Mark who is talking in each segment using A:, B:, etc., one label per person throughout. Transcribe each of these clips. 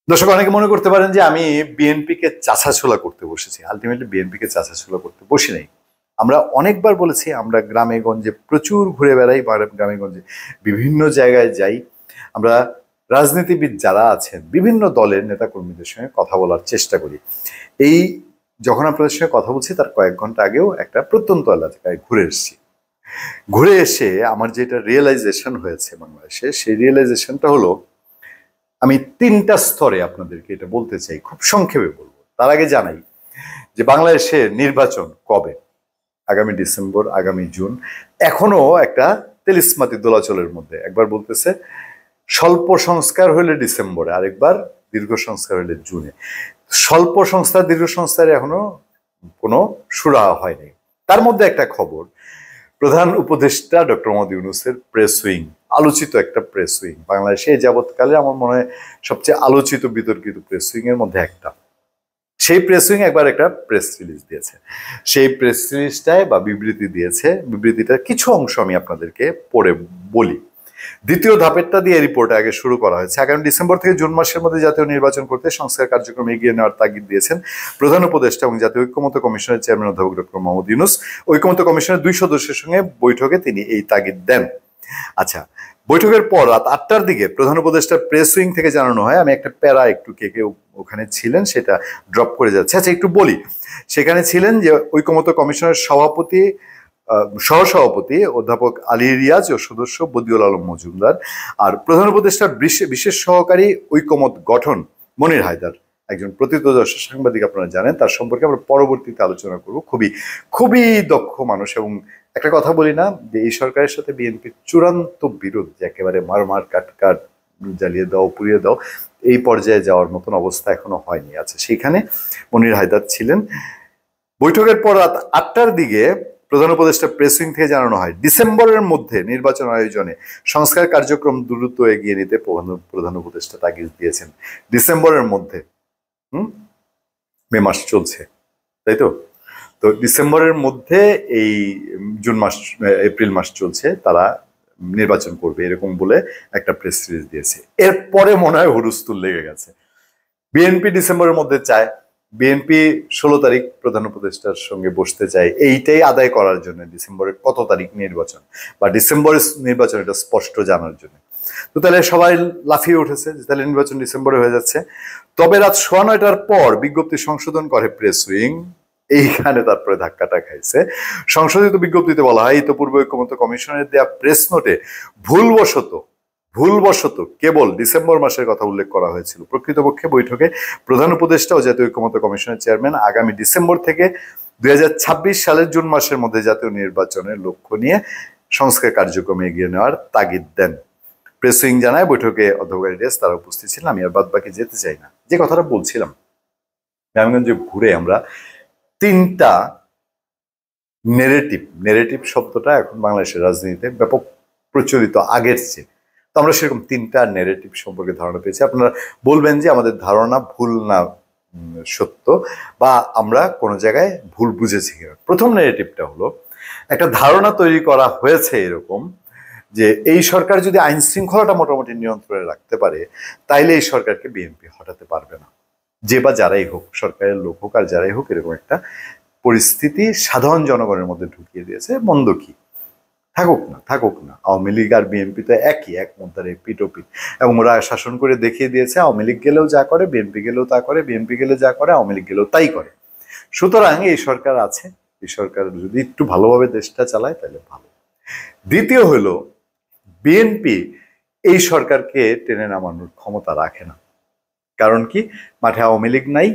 A: দর্শক অনেকে মনে করতে পারেন যে আমি বিএনপিকে চাছাছোলা করতে বসেছি। আলটিমেটলি বিএনপিকে চাছাছোলা করতে বসি নাই। আমরা অনেকবার বলেছি আমরা গ্রামে গঞ্জে প্রচুর ঘুরে বেড়াই, গ্রামে গঞ্জে বিভিন্ন জায়গায় যাই। আমরা রাজনীতিবিদ যারা আছেন বিভিন্ন দলের নেতাকর্মীদের সঙ্গে কথা বলার চেষ্টা করি। এই যখন আপনাদের সঙ্গে কথা বলছি তার কয়েক ঘন্টা আগেও একটা প্রত্যন্ত এলাকায় ঘুরে এসেছি। ঘুরে এসে আমার যেটা রিয়েলাইজেশন হয়েছে বাংলাদেশে, সেই রিয়েলাইজেশনটা হলো আমি তিনটা স্তরে আপনাদেরকে এটা বলতে চাই, খুব সংক্ষেপে বলবো। তার আগে জানাই যে বাংলাদেশে নির্বাচন কবে, আগামী ডিসেম্বর, আগামী জুন, এখনো একটা তেলিসমাতি দোলাচলের মধ্যে। একবার বলতেছে স্বল্প সংস্কার হইলে ডিসেম্বরে, আরেকবার দীর্ঘ সংস্কার হইলে জুনে। স্বল্প সংস্কার দীর্ঘ সংস্কারে এখনো কোনো সুরাহা হয়নি। তার মধ্যে একটা খবর, প্রধান উপদেষ্টা ডক্টর মোহাম্মদ ইউনূসের প্রেস উইং, আলোচিত একটা প্রেস উইং, বাংলাদেশে যাবৎকালে আমার মনে হয় সবচেয়ে আলোচিত বিতর্কিত প্রেস উইং এর মধ্যে একটা। সেই প্রেস উইং একবার একটা প্রেস রিলিজ দিয়েছে। সেই প্রেস রিলিজটায় বা বিবৃতি দিয়েছে, বিবৃতিটার কিছু অংশ আমি আপনাদেরকে পড়ে বলি। দ্বিতীয় ধাপেরটা দিয়ে রিপোর্ট আগে শুরু করা হয়েছে। আগামী ডিসেম্বর থেকে জুন মাসের মধ্যে জাতীয় নির্বাচন করতে সংস্কার কার্যক্রম এগিয়ে নেওয়ার তাগিদ দিয়েছেন প্রধান উপদেষ্টা এবং জাতীয় ঐক্যমত্য কমিশনের চেয়ারম্যান অধ্যাপক ডক্টর মোহাম্মদ ইউনূস। ঐক্যমত্য কমিশনের 2 সদস্যের সঙ্গে বৈঠকে তিনি এই তাগিদ দেন। আচ্ছা, বৈঠকের পর রাত 8টার দিকে প্রধান উপদেষ্টার প্রেস উইং থেকে জানানো হয়, আমি একটা প্যারা একটু কে ওখানে ছিলেন সেটা ড্রপ করে যাচ্ছে। আচ্ছা, একটু বলি। সেখানে ছিলেন যে ঐক্যমত্য কমিশনের সভাপতি, সহসভাপতি অধ্যাপক আলী রিয়াজ ও সদস্য বদিউল আলম মজুমদার, আর প্রধান উপদেষ্টার বিশেষ সহকারী ঐক্যমত গঠন মনির হায়দার, একজন প্রথিতযশা সাংবাদিক, আপনারা জানেন। তার সম্পর্কে আমরা পরবর্তীতে আলোচনা করব। খুবই দক্ষ মানুষ। এবং একটা কথা বলি না যে এই সরকারের সাথে বিএনপির চূড়ান্ত বিরোধ, যে একেবারে মার কাট জ্বালিয়ে দাও, পুড়িয়ে দাও, এই পর্যায়ে যাওয়ার মতন অবস্থা এখনো হয়নি। আচ্ছা, সেখানে মনির হায়দার ছিলেন। বৈঠকের পর রাত 8টার দিকে প্রধান উপদেষ্টা প্রেস উইং থেকে জানানো হয় ডিসেম্বরের মধ্যে নির্বাচন আয়োজনে সংস্কার কার্যক্রম দ্রুত এগিয়ে নিতে প্রধান উপদেষ্টা তাগিদ দিয়েছেন। ডিসেম্বরের মধ্যে, মে মাস চলছে, তাই তো? তো ডিসেম্বরের মধ্যে এই জুন মাস, এপ্রিল মাস চলছে, তারা নির্বাচন করবে এরকম বলে একটা প্রেস রিলিজ দিয়েছে। এরপরে মনে হয় হুলস্থুল লেগে গেছে। বিএনপি ডিসেম্বরের মধ্যে চায়, বিএনপি 16 তারিখ প্রধান উপদেষ্টার সঙ্গে বসতে চায় এইটাই আদায় করার জন্য, ডিসেম্বরের কত তারিখ নির্বাচন বা ডিসেম্বরের নির্বাচন এটা স্পষ্ট জানার জন্য। তো তাহলে সবাই লাফিয়ে উঠেছে যে তাহলে নির্বাচন ডিসেম্বরে হয়ে যাচ্ছে। তবে রাত 9:15টার পর বিজ্ঞপ্তি সংশোধন করে প্রেস উইং। এইখানে তারপরে ধাক্কাটা খাইছে। সংশোধিত বিজ্ঞপ্তিতে বলা হয়, ইতোপূর্বে ঐক্যমত্য কমিশনের দেয়া প্রেস নোটে ভুলবশত কেবল ডিসেম্বর মাসের কথা উল্লেখ করা হয়েছিল। প্রকৃতপক্ষে বৈঠকে প্রধান উপদেষ্টা ও জাতীয় ঐক্যমত্য কমিশনের চেয়ারম্যান আগামী ডিসেম্বর থেকে 2026 সালের জুন মাসের মধ্যে জাতীয় নির্বাচনের লক্ষ্য নিয়ে সংস্কার কার্যক্রমে এগিয়ে নেওয়ার তাগিদ দেন। প্রেস উইং জানায় বৈঠকে অধ্যাপক রিয়াজ তারা উপস্থিত ছিলেন। আমি আর বাদ বাকি যেতে চাই না। যে কথাটা বলছিলাম, গ্রামগঞ্জে ঘুরে আমরা তিনটা নেরেটিভ শব্দটা এখন বাংলাদেশের রাজনীতিতে ব্যাপক প্রচলিত আগের চেয়ে। তো আমরা সেরকম তিনটা নেরেটিভ সম্পর্কে ধারণা পেয়েছি। আপনারা বলবেন যে আমাদের ধারণা ভুল না সত্য, বা আমরা কোনো জায়গায় ভুল বুঝেছি কিনা। প্রথম নেরেটিভটা হলো, একটা ধারণা তৈরি করা হয়েছে এরকম যে এই সরকার যদি আইন শৃঙ্খলাটা মোটামুটি নিয়ন্ত্রণে রাখতে পারে তাইলে এই সরকারকে বিএনপি হটাতে পারবে না। যে বা যারাই হোক, সরকারের লোক হোক আর যারাই হোক, এরকম একটা পরিস্থিতি সাধারণ জনগণের মধ্যে ঢুকিয়ে দিয়েছে। মন্দ কি? থাকুক না, আওয়ামী লীগ আর বিএনপি তো এক মুদ্রার পিটোপিট, এবং ওরা শাসন করে দেখিয়ে দিয়েছে আওয়ামী লীগ গেলেও যা করে, বিএনপি গেলেও তা করে, বিএনপি গেলে যা করে আওয়ামী লীগ গেলেও তাই করে। সুতরাং এই সরকার আছে, এই সরকার যদি একটু ভালোভাবে দেশটা চালায় তাহলে ভালো। দ্বিতীয় হলো, বিএনপি এই সরকারকে টেনে নামানোর ক্ষমতা রাখে না। কারণ কি? মাঠে আওয়ামী লীগ নাই,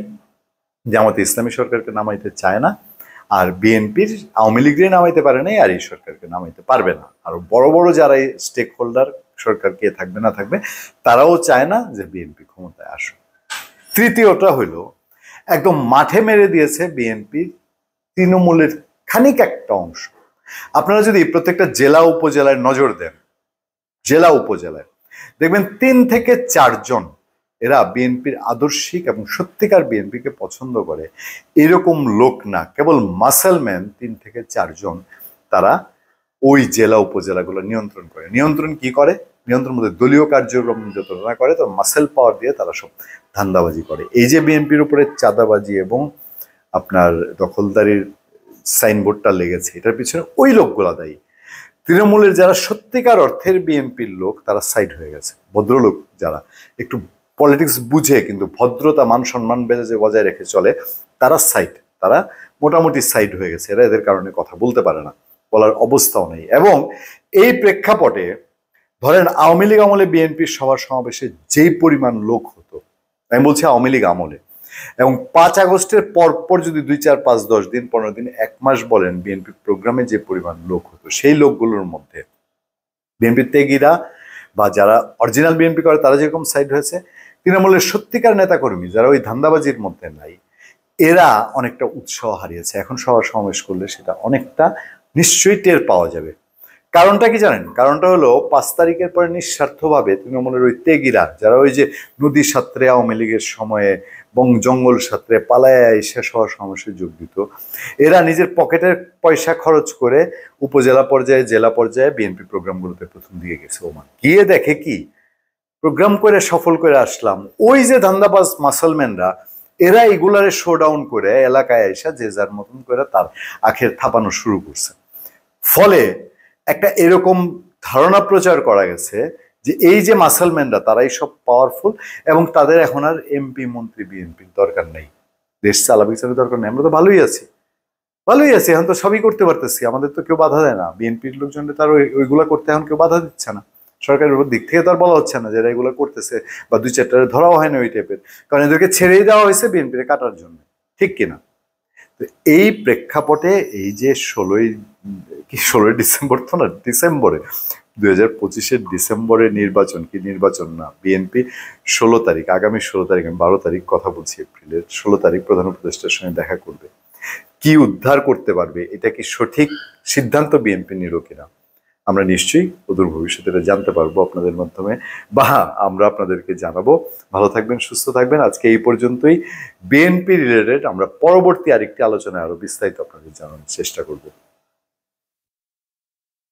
A: জামাতে ইসলামী সরকারকে নামাইতে চায় না, আর বিএনপির আওয়ামী লীগরে নামাইতে পারে নাই, আর এই সরকারকে নামাইতে পারবে না। আর বড় যারা স্টেক হোল্ডার, সরকার কে থাকবে না থাকবে, তারাও চায় না যে বিএনপি ক্ষমতায় আসুক। তৃতীয়টা হইল, একদম মাঠে মেরে দিয়েছে বিএনপি তৃণমূলের খানিক একটা অংশ। আপনারা যদি প্রত্যেকটা জেলা উপজেলায় নজর দেন, জেলা উপজেলায় দেখবেন 3 থেকে 4 জন এরা বিএনপির আদর্শিক এবং সত্যিকার বিএনপিকে পছন্দ করে এরকম লোক না, কেবল মাসেলম্যান 3 থেকে 4 জন, তারা ওই জেলা উপজেলাগুলো নিয়ন্ত্রণ করে। নিয়ন্ত্রণ কি করে? নিয়ন্ত্রণের মধ্যে দলীয় কার্যক্রম যত না করে তো মাসেল পাওয়ার দিয়ে তারা সব ধান্দাবাজি করে। এই যে বিএনপির উপরে চাঁদাবাজি এবং আপনার দখলদারির সাইনবোর্ডটা লেগেছে, এটার পিছনে ওই লোকগুলা দায়ী। তৃণমূলের যারা সত্যিকার অর্থের বিএনপির লোক তারা সাইড হয়ে গেছে, ভদ্রলোক যারা একটু পলিটিক্স বুঝে কিন্তু ভদ্রতা মান সম্মান বেজে বজায় রেখে চলে, তারা তারা মোটামুটি সাইড হয়ে গেছে। এরা এদের কারণে কথা বলতে পারে না, বলার অবস্থাও নেই। এবং এই প্রেক্ষাপটে ধরেন আওয়ামী লীগ আমলে বিএনপির সভা সমাবেশে যেই পরিমাণ লোক হতো, আমি বলছি আওয়ামী লীগ আমলে, এবং 5 আগস্টের পরপর যদি 2, 4, 5, 10 দিন 15 দিন 1 মাস বলেন বিএনপি প্রোগ্রামে যে পরিমাণ লোক হতো, সেই লোকগুলোর মধ্যে বিএনপির ত্যাগীরা বা যারা অরিজিনাল বিএনপি করে তারা যেরকম সাইড হয়েছে, তৃণমূলের সত্যিকার নেতাকর্মী যারা ওই ধান্দাবাজির মধ্যে নাই, এরা অনেকটা উৎসাহ হারিয়েছে। এখন সভা সমাবেশ করলে সেটা অনেকটা নিশ্চয়ই টের পাওয়া যাবে। কারণটা কি জানেন? কারণটা হলো 5 তারিখের পরে নিঃস্বার্থভাবে তৃণমূলের ওই তেগিরা যারা ওই যে নদী সাঁতরে আওয়ামী লীগের সময়ে বং জঙ্গল সাঁতরে পালায় এসে সভা সমাবেশে যোগ দিত, এরা নিজের পকেটের পয়সা খরচ করে উপজেলা পর্যায়ে জেলা পর্যায়ে বিএনপি প্রোগ্রামগুলোতে প্রথম দিকে গেছে। ওমান গিয়ে দেখে কি প্রোগ্রাম করে সফল করে আসলাম, ওই যে ধান্দাবাজ মাসলম্যানরা এরা এগুলারে শোডাউন করে এলাকায় এসে যে যার মতন করে তার আখের থাপানো শুরু করছে। ফলে একটা এরকম ধারণা প্রচার করা গেছে যে এই যে মাসলম্যানরা তারাই সব পাওয়ারফুল এবং তাদের এখন আর এমপি মন্ত্রী বিএনপির দরকার নেই, দেশ চালাবে দরকার নেই, আমরা তো ভালোই আছি এখন তো সবই করতে পারতেছি, আমাদের তো কেউ বাধা দেয় না। বিএনপির লোকজন তার ওইগুলা করতে এখন কেউ বাধা দিচ্ছে না, সরকারের দিক থেকে তো আর বলা হচ্ছে না যে এরা এগুলো করতেছে, বা 2-4টারে ধরাও হয় না ওই টাইপের, কারণ এদেরকে ছেড়েই দেওয়া হয়েছে বিএনপির কাটার জন্য, ঠিক কিনা? তো এই প্রেক্ষাপটে এই যে 16 ডিসেম্বর তো না, ডিসেম্বরে 2025-এর ডিসেম্বরে নির্বাচন না, বিএনপি 16 তারিখ, আগামী 16 তারিখ, আমি 12 তারিখ কথা বলছি এপ্রিলের, 16 তারিখ প্রধান উপদেষ্টার সঙ্গে দেখা করবে। কি উদ্ধার করতে পারবে, এটা কি সঠিক সিদ্ধান্ত বিএনপি নিল কিনা, আমরা নিশ্চয়ই অদূর ভবিষ্যতে এটা জানতে পারবো আপনাদের মাধ্যমে, বা আমরা আপনাদেরকে জানাবো। ভালো থাকবেন, সুস্থ থাকবেন। আজকে এই পর্যন্তই। বিএনপি রিলেটেড আমরা পরবর্তী আরেকটি আলোচনায় আরো বিস্তারিত আপনাদের জানানোর চেষ্টা করব।